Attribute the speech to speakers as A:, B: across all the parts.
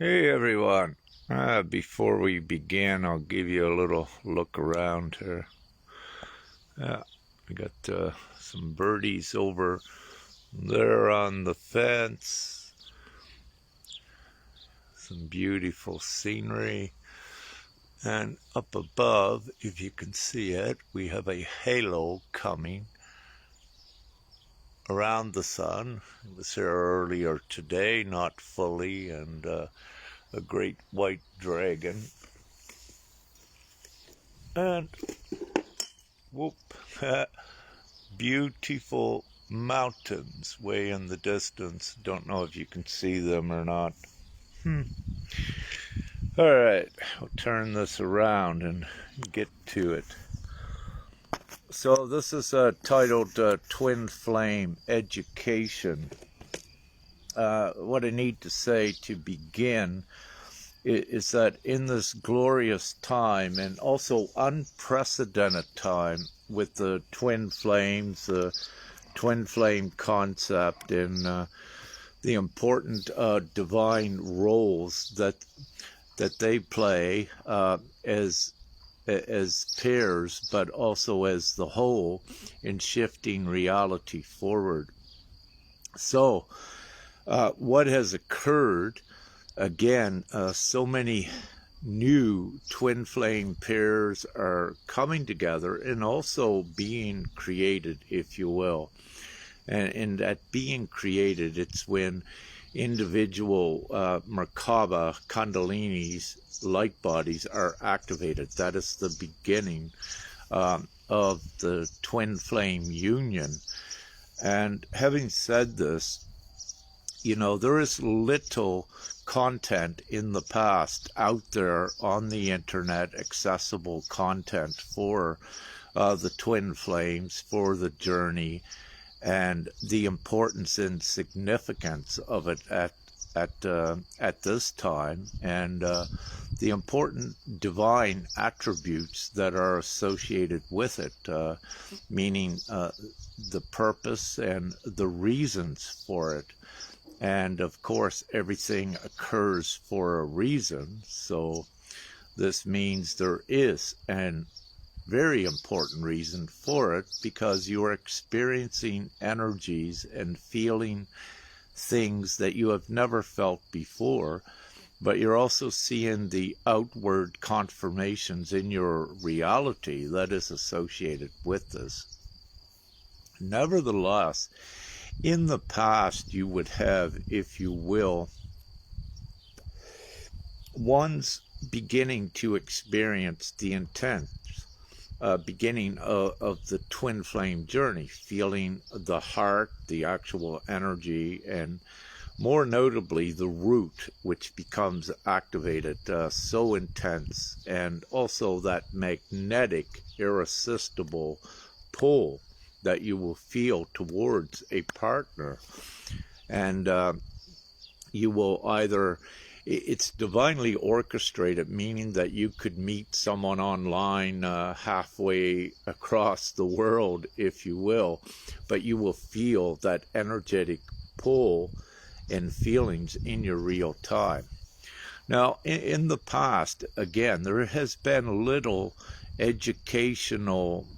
A: Hey everyone. Before we begin, I'll give you a little look around here. We got some birdies over there on the fence. Some beautiful scenery. And up above, if you can see it, we have a halo coming around the sun. It was here earlier today, not fully, and a great white dragon. And whoop, beautiful mountains way in the distance. Don't know if you can see them or not. All right, we'll turn this around and get to it. So this is titled Twin Flame Education. What I need to say to begin is that in this glorious time and also unprecedented time with the twin flames, the twin flame concept, and the important divine roles that they play as pairs, but also as the whole in shifting reality forward. So, what has occurred? Again, so many new twin flame pairs are coming together and also being created, if you will. And that being created, it's when individual Merkaba Kundalini's light bodies are activated. That is the beginning of the twin flame union. And having said this, you know, there is little content in the past out there on the internet, accessible content for the twin flames, for the journey, and the importance and significance of it at this time, and the important divine attributes that are associated with it, meaning the purpose and the reasons for it. And of course, everything occurs for a reason. So this means there is an very important reason for it, because you are experiencing energies and feeling things that you have never felt before, but you're also seeing the outward confirmations in your reality that is associated with this. Nevertheless, in the past, you would have, if you will, one's beginning to experience the intent, beginning of the twin flame journey, feeling the heart, the actual energy, and more notably the root, which becomes activated so intense, and also that magnetic, irresistible pull that you will feel towards a partner. And you will either, it's divinely orchestrated, meaning that you could meet someone online halfway across the world, if you will, but you will feel that energetic pull and feelings in your real time. Now, in the past, again, there has been little educational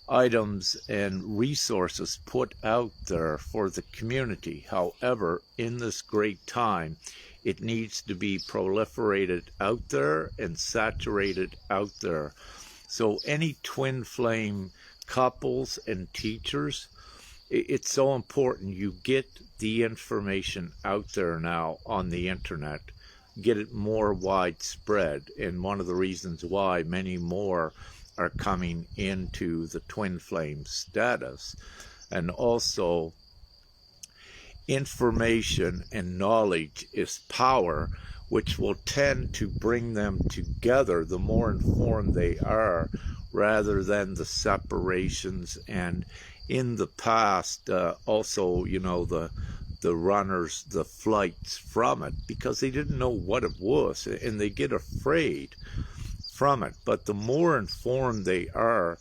A: items and resources put out there for the community. However, in this great time, it needs to be proliferated out there and saturated out there. So any twin flame couples and teachers, it's so important you get the information out there now on the internet, get it more widespread. And one of the reasons why many more are coming into the twin flame status. And also, information and knowledge is power, which will tend to bring them together the more informed they are, rather than the separations. And in the past, also, you know, the runners, the flights from it, because they didn't know what it was, and they get afraid from it. But the more informed they are,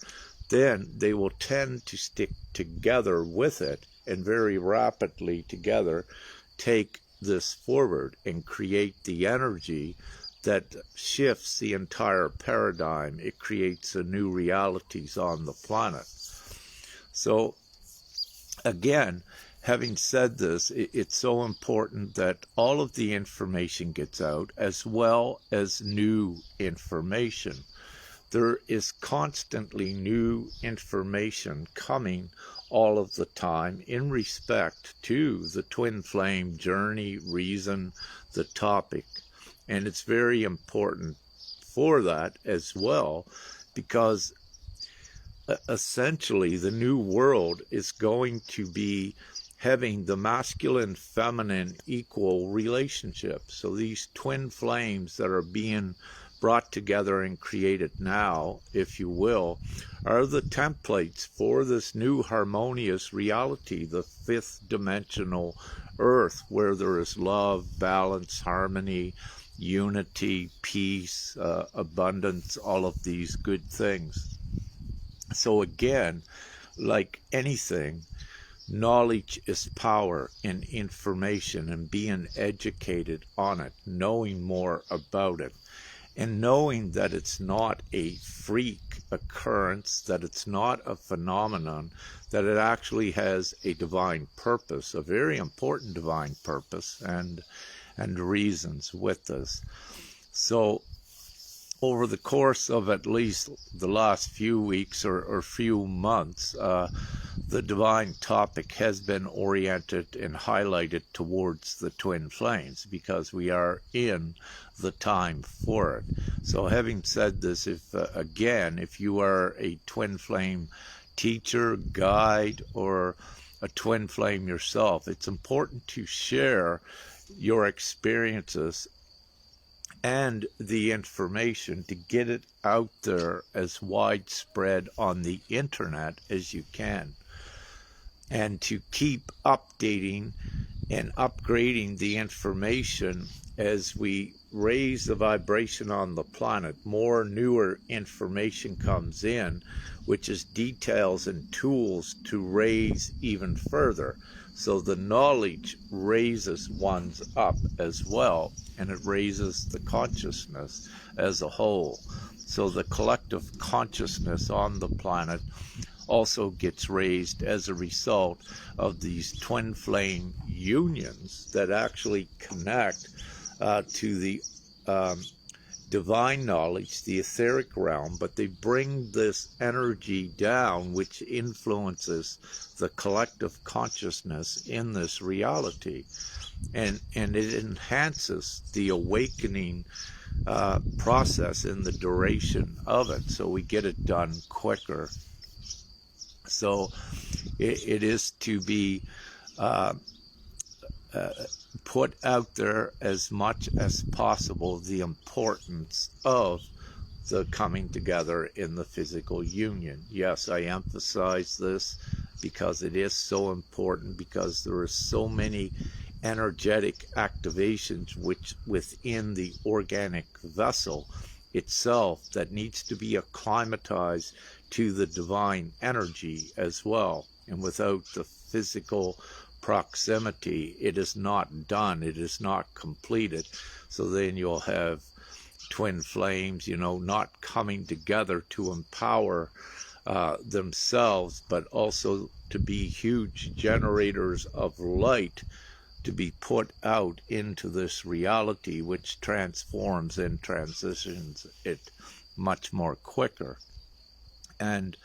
A: then they will tend to stick together with it, and very rapidly together take this forward and create the energy that shifts the entire paradigm. It creates a new realities on the planet. So again, having said this, it's so important that all of the information gets out, as well as new information. There is constantly new information coming all of the time in respect to the twin flame journey, reason, the topic. And it's very important for that as well, because essentially the new world is going to be having the masculine feminine equal relationship. So these twin flames that are being brought together and created now, if you will, are the templates for this new harmonious reality, the fifth dimensional earth, where there is love, balance, harmony, unity, peace, abundance, all of these good things. So again, like anything, knowledge is power in information, and being educated on it, knowing more about it, and knowing that it's not a freak occurrence, that it's not a phenomenon, that it actually has a divine purpose, a very important divine purpose, and reasons with this. So over the course of at least the last few weeks or few months, the divine topic has been oriented and highlighted towards the twin flames, because we are in the time for it. So having said this, if you are a twin flame teacher, guide, or a twin flame yourself, it's important to share your experiences and the information to get it out there as widespread on the internet as you can, and to keep updating and upgrading the information as we raise the vibration on the planet. More newer information comes in, which is details and tools to raise even further. So the knowledge raises one's up as well, and it raises the consciousness as a whole. So the collective consciousness on the planet also gets raised as a result of these twin flame unions that actually connect to the divine knowledge, the etheric realm, but they bring this energy down, which influences the collective consciousness in this reality, and it enhances the awakening process in the duration of it, so we get it done quicker. So it is to be put out there as much as possible, the importance of the coming together in the physical union. Yes, I emphasize this because it is so important, because there are so many energetic activations which within the organic vessel itself that needs to be acclimatized to the divine energy as well. And without the physical proximity, it is not done, it is not completed. So then you'll have twin flames, not coming together to empower themselves, but also to be huge generators of light to be put out into this reality, which transforms and transitions it much more quicker. And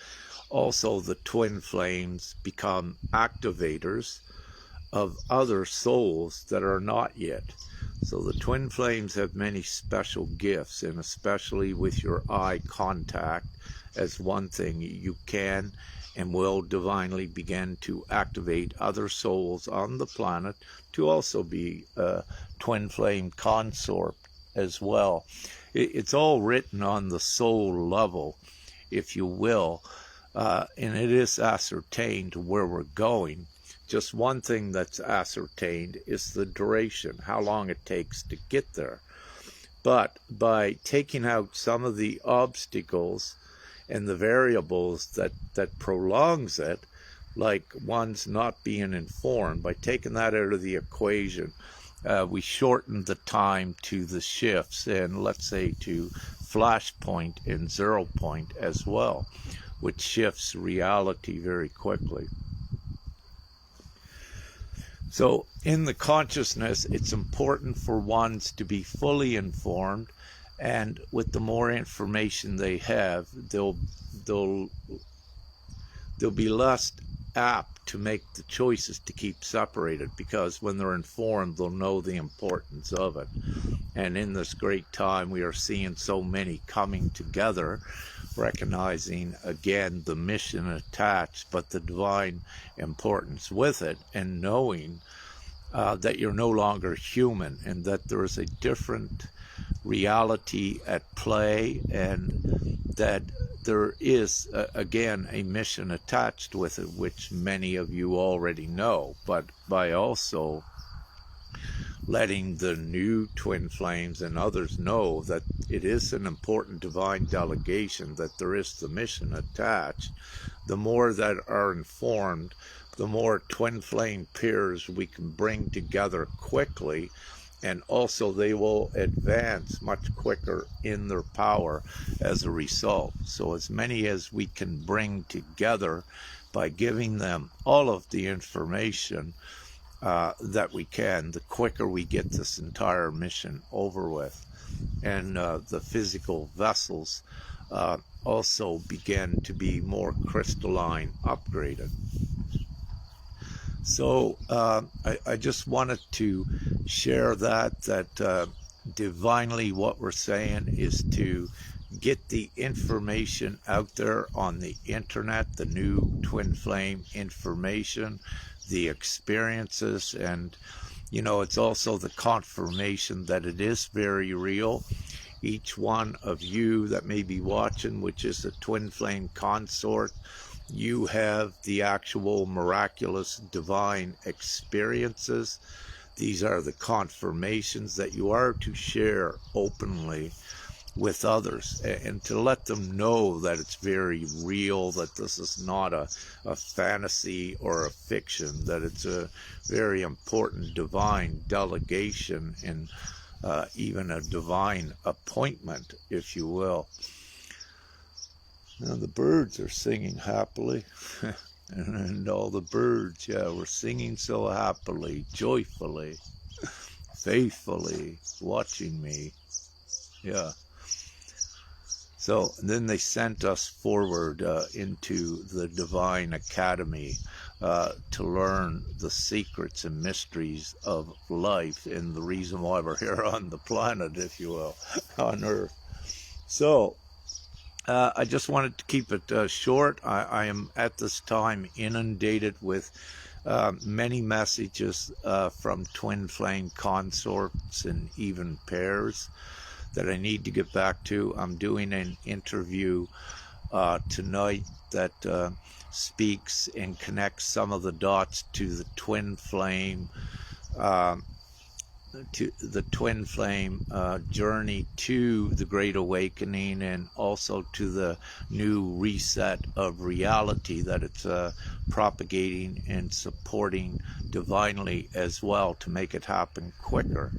A: also the twin flames become activators of other souls that are not yet. So the twin flames have many special gifts, and especially with your eye contact as one thing, you can and will divinely begin to activate other souls on the planet to also be a twin flame consort as well. It's all written on the soul level, if you will, and it is ascertained where we're going. Just one thing that's ascertained is the duration, how long it takes to get there. But by taking out some of the obstacles and the variables that prolongs it, like one's not being informed, by taking that out of the equation we shorten the time to the shifts, and let's say to flashpoint and 0 point as well, which shifts reality very quickly. So in the consciousness, it's important for ones to be fully informed, and with the more information they have, they'll be less apt to make the choices to keep separated, because when they're informed, they'll know the importance of it. And in this great time, we are seeing so many coming together, recognizing again the mission attached, but the divine importance with it, and knowing that you're no longer human, and that there is a different reality at play, and that there is again a mission attached with it, which many of you already know, but by also letting the new twin flames and others know that it is an important divine delegation, that there is the mission attached. The more that are informed, the more twin flame peers we can bring together quickly, and also they will advance much quicker in their power as a result. So as many as we can bring together by giving them all of the information that we can, the quicker we get this entire mission over with. And the physical vessels also begin to be more crystalline, upgraded. So I just wanted to share that divinely what we're saying is to get the information out there on the internet, the new twin flame information, the experiences, and you know, it's also the confirmation that it is very real. Each one of you that may be watching, which is a twin flame consort, you have the actual miraculous divine experiences. These are the confirmations that you are to share openly with others, and to let them know that it's very real, that this is not a fantasy or a fiction, that it's a very important divine delegation, and even a divine appointment, if you will. Now the birds are singing happily. And all the birds, yeah, were singing so happily, joyfully, faithfully, watching me. Yeah. So then they sent us forward into the Divine Academy to learn the secrets and mysteries of life, and the reason why we're here on the planet, if you will, on Earth. So I just wanted to keep it short. I am at this time inundated with many messages from twin flame consorts and even pairs that I need to get back to. I'm doing an interview tonight that speaks and connects some of the dots to the twin flame journey to the Great Awakening, and also to the new reset of reality that it's propagating and supporting divinely as well, to make it happen quicker,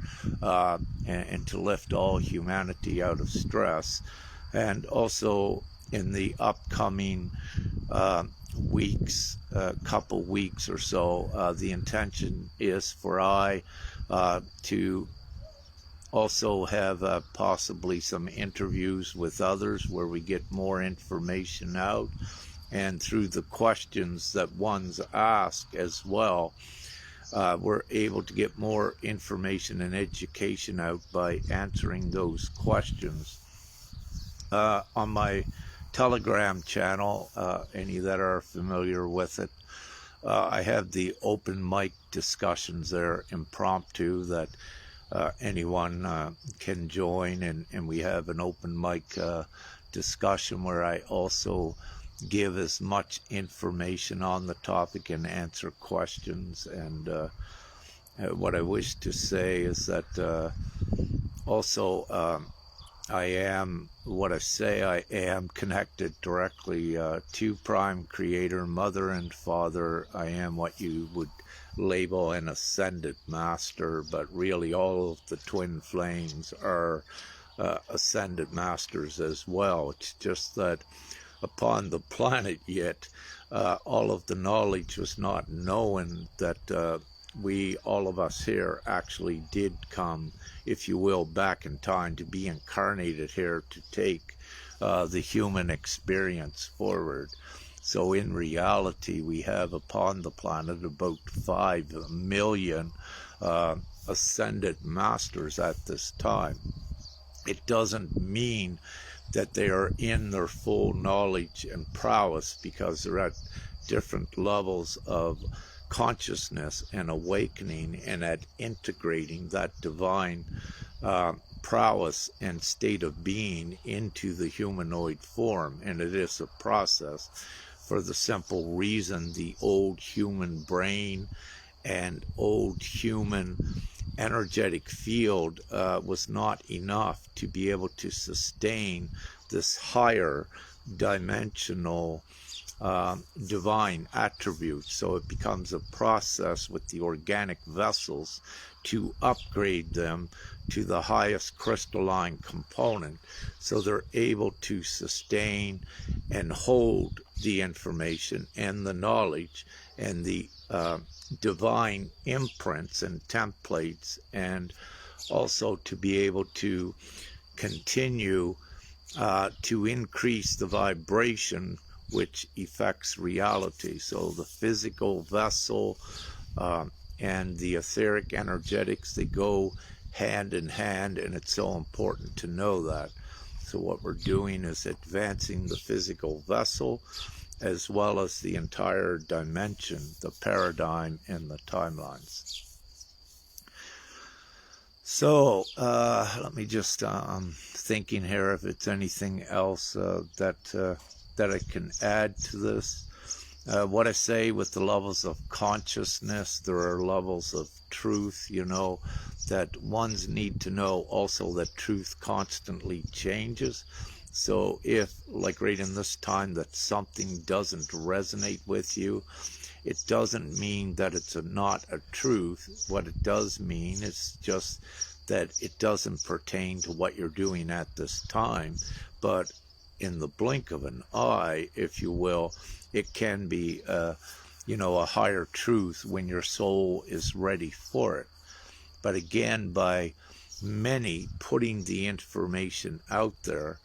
A: and to lift all humanity out of stress. And also in the upcoming weeks, couple weeks or so, the intention is for I to also have possibly some interviews with others where we get more information out, and through the questions that ones ask as well, we're able to get more information and education out by answering those questions. On my Telegram channel, any that are familiar with it, I have the open mic discussions there, impromptu, that anyone can join, and we have an open mic discussion where I also give as much information on the topic and answer questions. And what I wish to say is that also I am what I say I am, connected directly to Prime Creator, Mother and Father. I am what you would label an ascended master, but really all of the twin flames are ascended masters as well. It's just that upon the planet yet, all of the knowledge was not known that we, all of us here, actually did come, if you will, back in time to be incarnated here to take the human experience forward. So in reality, we have upon the planet about 5 million ascended masters at this time. It doesn't mean that they are in their full knowledge and prowess, because they're at different levels of consciousness and awakening and at integrating that divine prowess and state of being into the humanoid form. And it is a process, for the simple reason the old human brain and old human energetic field was not enough to be able to sustain this higher dimensional divine attribute. So it becomes a process with the organic vessels to upgrade them to the highest crystalline component, so they're able to sustain and hold the information and the knowledge and the divine imprints and templates, and also to be able to continue to increase the vibration which affects reality. So the physical vessel and the etheric energetics, they go hand in hand, and it's so important to know that. So what we're doing is advancing the physical vessel as well as the entire dimension, the paradigm, and the timelines. So let me just thinking here if it's anything else that I can add to this. What I say with the levels of consciousness, there are levels of truth, you know, that ones need to know also that truth constantly changes. So if, like right in this time, that something doesn't resonate with you, it doesn't mean that it's not a truth. What it does mean is just that it doesn't pertain to what you're doing at this time. But in the blink of an eye, if you will, it can be, you know, a higher truth when your soul is ready for it. But again, by many putting the information out there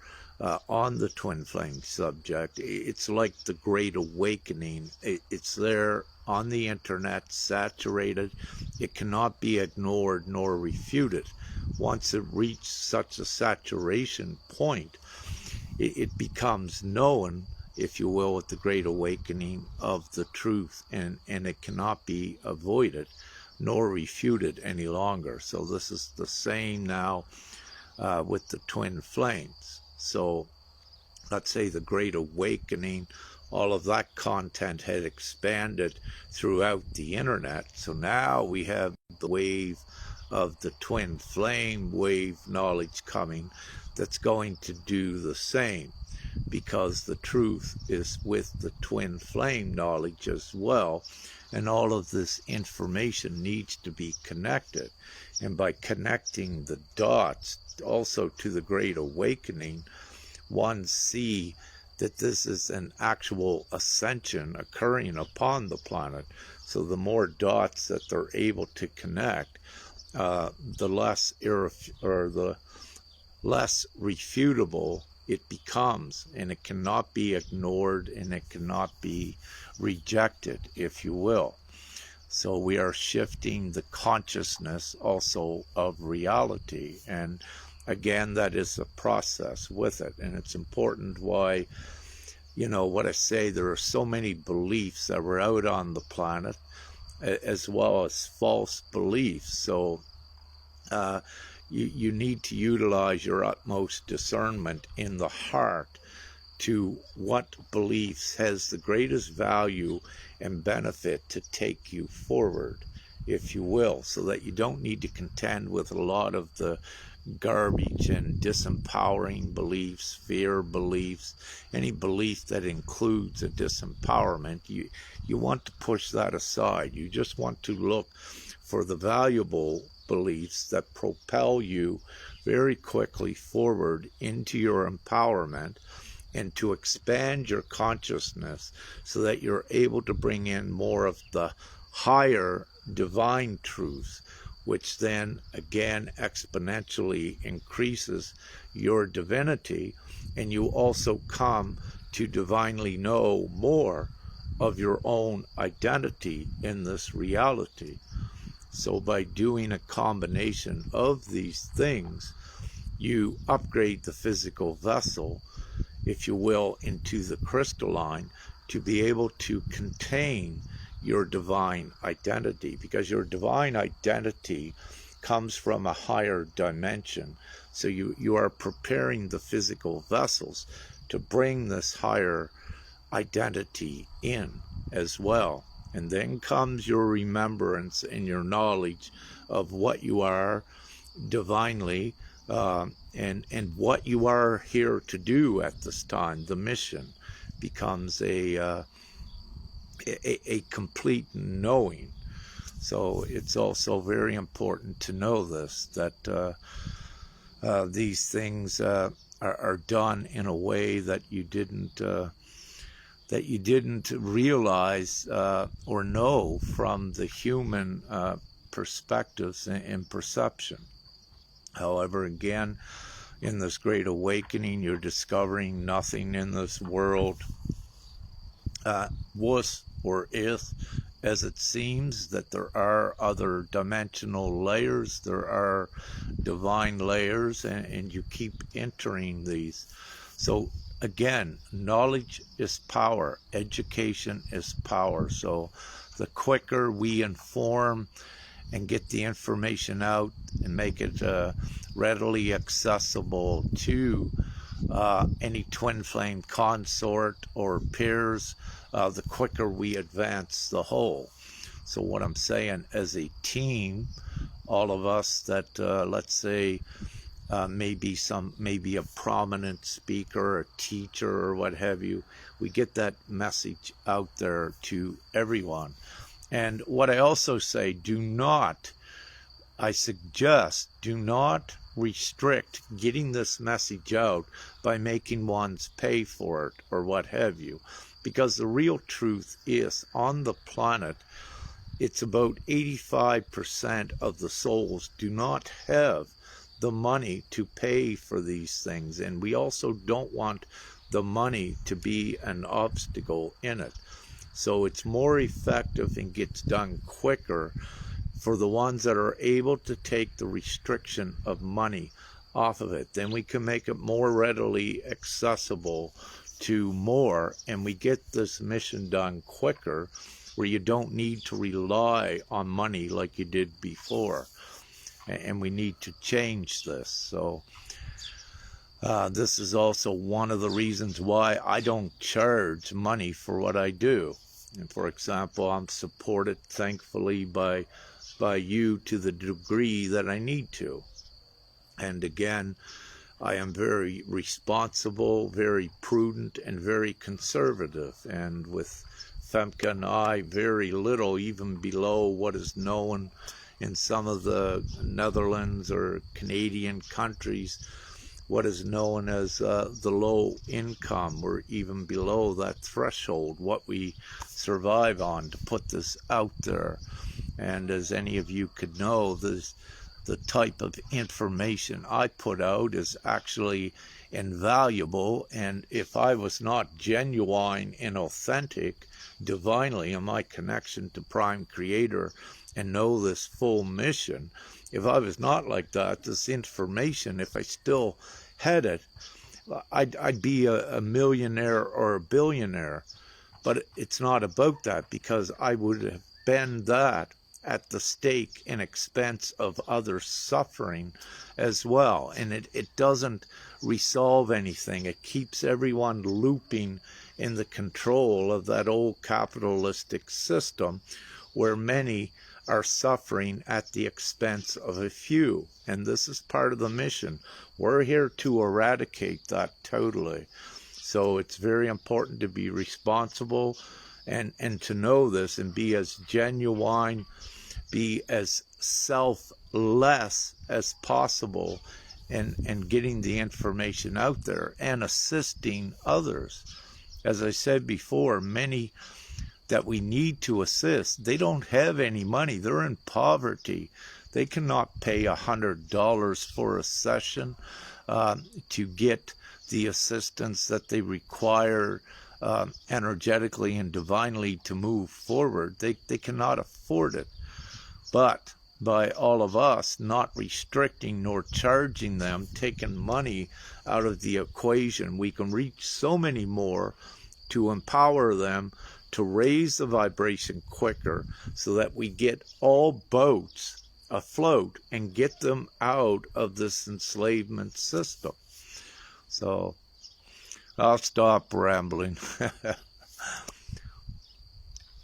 A: on the twin flame subject, it's like the Great Awakening. It's there on the internet, saturated. It cannot be ignored nor refuted. Once it reaches such a saturation point, it becomes known, if you will, with the Great Awakening of the truth, and it cannot be avoided nor refuted any longer. So this is the same now with the twin flames. So let's say the Great Awakening, all of that content had expanded throughout the internet. So now we have the wave of the twin flame wave knowledge coming that's going to do the same, because the truth is with the twin flame knowledge as well, and all of this information needs to be connected. And by connecting the dots also to the Great Awakening, one see that this is an actual ascension occurring upon the planet. So the more dots that they're able to connect, the less refutable it becomes, and it cannot be ignored and it cannot be rejected, if you will. So we are shifting the consciousness also of reality, and again, that is a process with it. And it's important why, you know, what I say, there are so many beliefs that were out on the planet, as well as false beliefs. So you need to utilize your utmost discernment in the heart to what beliefs has the greatest value and benefit to take you forward, if you will, so that you don't need to contend with a lot of the garbage and disempowering beliefs, fear beliefs, any belief that includes a disempowerment. You want to push that aside. You just want to look for the valuable beliefs that propel you very quickly forward into your empowerment, and to expand your consciousness so that you're able to bring in more of the higher divine truths, which then again exponentially increases your divinity, and you also come to divinely know more of your own identity in this reality. So by doing a combination of these things, you upgrade the physical vessel, if you will, into the crystalline, to be able to contain your divine identity, because your divine identity comes from a higher dimension. So you are preparing the physical vessels to bring this higher identity in as well. And then comes your remembrance and your knowledge of what you are divinely, and what you are here to do at this time. The mission becomes a complete knowing. So it's also very important to know this, that these things are done in a way that you didn't realize or know from the human perspectives and perception. However, again, in this great awakening, you're discovering nothing in this world was or is as it seems, that there are other dimensional layers, there are divine layers, and you keep entering these. So again, knowledge is power, education is power. So the quicker we inform and get the information out and make it readily accessible to any twin flame consort or peers, the quicker we advance the whole. So what I'm saying, as a team, all of us that let's say maybe a prominent speaker, a teacher, or what have you, we get that message out there to everyone. And what I also say, I suggest, do not restrict getting this message out by making ones pay for it or what have you. Because the real truth is, on the planet, it's about 85% of the souls do not have the money to pay for these things. And we also don't want the money to be an obstacle in it. So it's more effective and gets done quicker for the ones that are able to take the restriction of money off of it. Then we can make it more readily accessible to more, and we get this mission done quicker, where you don't need to rely on money like you did before. And we need to change this. So this is also one of the reasons why I don't charge money for what I do. And for example, I'm supported, thankfully, by you to the degree that I need to. And again, I am very responsible, very prudent, and very conservative. And with Femke and I, very little, even below what is known in some of the Netherlands or Canadian countries, what is known as the low income, or even below that threshold, what we survive on, to put this out there. And as any of you could know, the type of information I put out is actually invaluable. And if I was not genuine and authentic divinely in my connection to Prime Creator and know this full mission, if I was not like that, this information, if I still had it, I'd be a millionaire or a billionaire. But it's not about that, because I would have been that at the stake and expense of other suffering as well. And it doesn't resolve anything. It keeps everyone looping in the control of that old capitalistic system, where many are suffering at the expense of a few. And this is part of the mission. We're here to eradicate that totally. So it's very important to be responsible and to know this and be as genuine, be as selfless as possible and getting the information out there and assisting others. As I said before, many that we need to assist, they don't have any money. They're in poverty. They cannot pay $100 for a session to get the assistance that they require energetically and divinely to move forward. They cannot afford it. But by all of us not restricting nor charging them, taking money out of the equation, we can reach so many more to empower them to raise the vibration quicker so that we get all boats afloat and get them out of this enslavement system. So I'll stop rambling.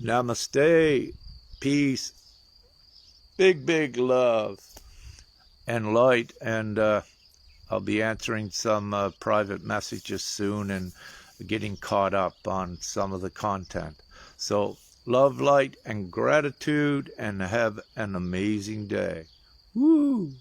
A: Namaste, peace, big love and light, and I'll be answering some private messages soon and getting caught up on some of the content. So love, light, and gratitude, and have an amazing day. Woo!